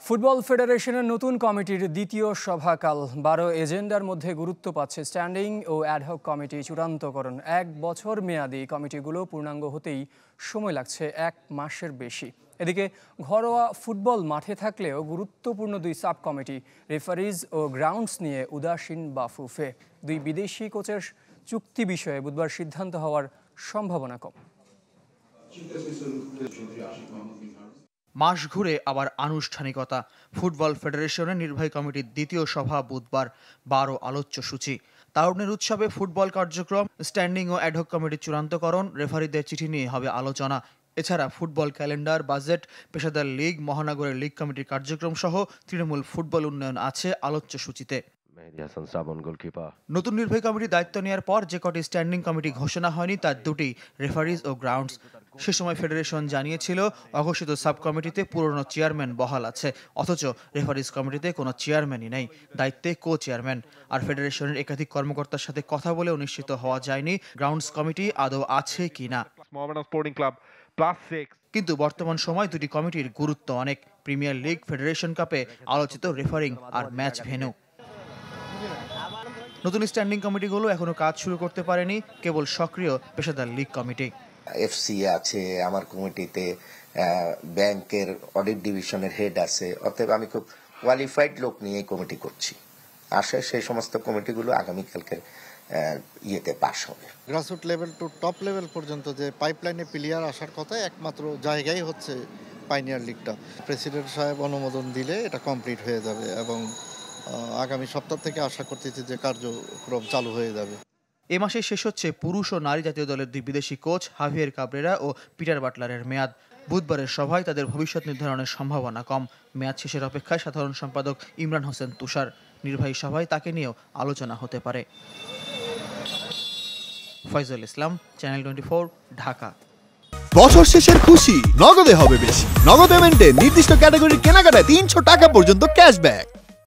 Football ফেডারেশনের নতুন কমিটির দ্বিতীয় সভাকাল 12 এজেন্ডার মধ্যে গুরুত্ব পাচ্ছে স্ট্যান্ডিং ও অ্যাডহক কমিটি চূড়ান্তকরণ। 1 বছর মেয়াদী কমিটিগুলো পূর্ণাঙ্গ হতেই সময় লাগছে 1 মাসের বেশি। এদিকে ঘরোয়া ফুটবল মাঠে থাকলেও গুরুত্বপূর্ণ 2 সাব কমিটি রেফারিজ ও গ্রাউন্ডস নিয়ে উদাসীন বাফুফে। 2 বিদেশি কোচের চুক্তি বিষয়ে বুধবার সিদ্ধান্ত হওয়ার সম্ভাবনা কম। মাস ঘুরে আবার আনুষ্ঠানিকতা। ফুটবল ফেডারেশনের নির্বাহী কমিটির দ্বিতীয় সভা বুধবার 12 আলোচ্য সূচি। তারুণ্যের উৎসবে ফুটবল কার্যক্রম, স্ট্যান্ডিং ও অ্যাডহক কমিটির চূড়ান্তকরণ, রেফারিদের চিঠি নিয়ে হবে আলোচনা। এছাড়া ফুটবল ক্যালেন্ডার, বাজেট, পেশাদার লীগ, মহানগরের লীগ কমিটির কার্যক্রম সহ তৃণমূল ফুটবল উন্নয়ন আছে আলোচ্য সূচিতে। নতুন নির্বাহী কমিটির দায়িত্ব নেওয়ার পর যে কটি স্ট্যান্ডিং কমিটি ঘোষণা হয়নি তার 2টি রেফারিজ ও গ্রাউন্ডস। সে সময় ফেডারেশন জানিয়েছিল অঘোষিত সাব কমিটিতে পুরনো চেয়ারম্যান বহাল আছে, অথচ রেফারিজ কমিটিতে কোনো চেয়ারম্যানই নেই, দায়িত্বে কো চেয়ারম্যান। আর ফেডারেশনের একাধিক কর্মকর্তার সাথে কথা বলেও নিশ্চিত হওয়া যায়নি গ্রাউন্ডস কমিটি আদৌ আছে কিনা। কিন্তু বর্তমান সময় 2টি কমিটির গুরুত্ব অনেক। প্রিমিয়ার লিগ, ফেডারেশন কাপে আলোচিত রেফারিং আর ম্যাচ ভেন্যু। নতুন স্ট্যান্ডিং কমিটিগুলো এখনো কাজ শুরু করতে পারেনি, কেবল সক্রিয় পেশাদার লীগ কমিটি। এফসি আছে আমার কমিটিতে, ব্যাংকের অডিট ডিভিশনের হেড আছে, অতএব আমি খুব কোয়ালিফাইড লোক নিয়ে কমিটি করছি। আসে সেই সমস্ত কমিটিগুলো আগামীকালকে ইয়েতে পাস হবে। Grassroot level to top level পর্যন্ত যে পাইপলাইনে প্লেয়ার আসার কথা, একমাত্র জায়গায় হচ্ছে পাইনিয়ার লিগটা। প্রেসিডেন্ট সাহেব অনুমোদন দিলে এটা কমপ্লিট হয়ে যাবে এবং আগামী সপ্তাহ থেকে আশা করতেছি যে কার্যক্রম চালু হয়ে যাবে। এ মাসে শেষ হচ্ছে পুরুষ ও নারী জাতীয় দলের 2 বিদেশি কোচ হাভিয়ের কাবরেরা ও পিটার বাটলারের মেয়াদ। বুধবারের সভায় তাদের ভবিষ্যৎ নির্ধারণের সম্ভাবনা কম। মেয়াদ শেষের অপেক্ষায় সাধারণ সম্পাদক ইমরান হোসেন তুষার। নির্বাহী সভায় তাকে নিয়েও আলোচনা হতে পারে। ফয়জুল ইসলাম, চ্যানেল 24, ঢাকা। বছর শেষের খুশি নগদে হবে বেশি। নগদ পেমেন্টে নির্দিষ্ট ক্যাটাগরির কেনাকাটায় 300 টাকা পর্যন্ত ক্যাশব্যাক।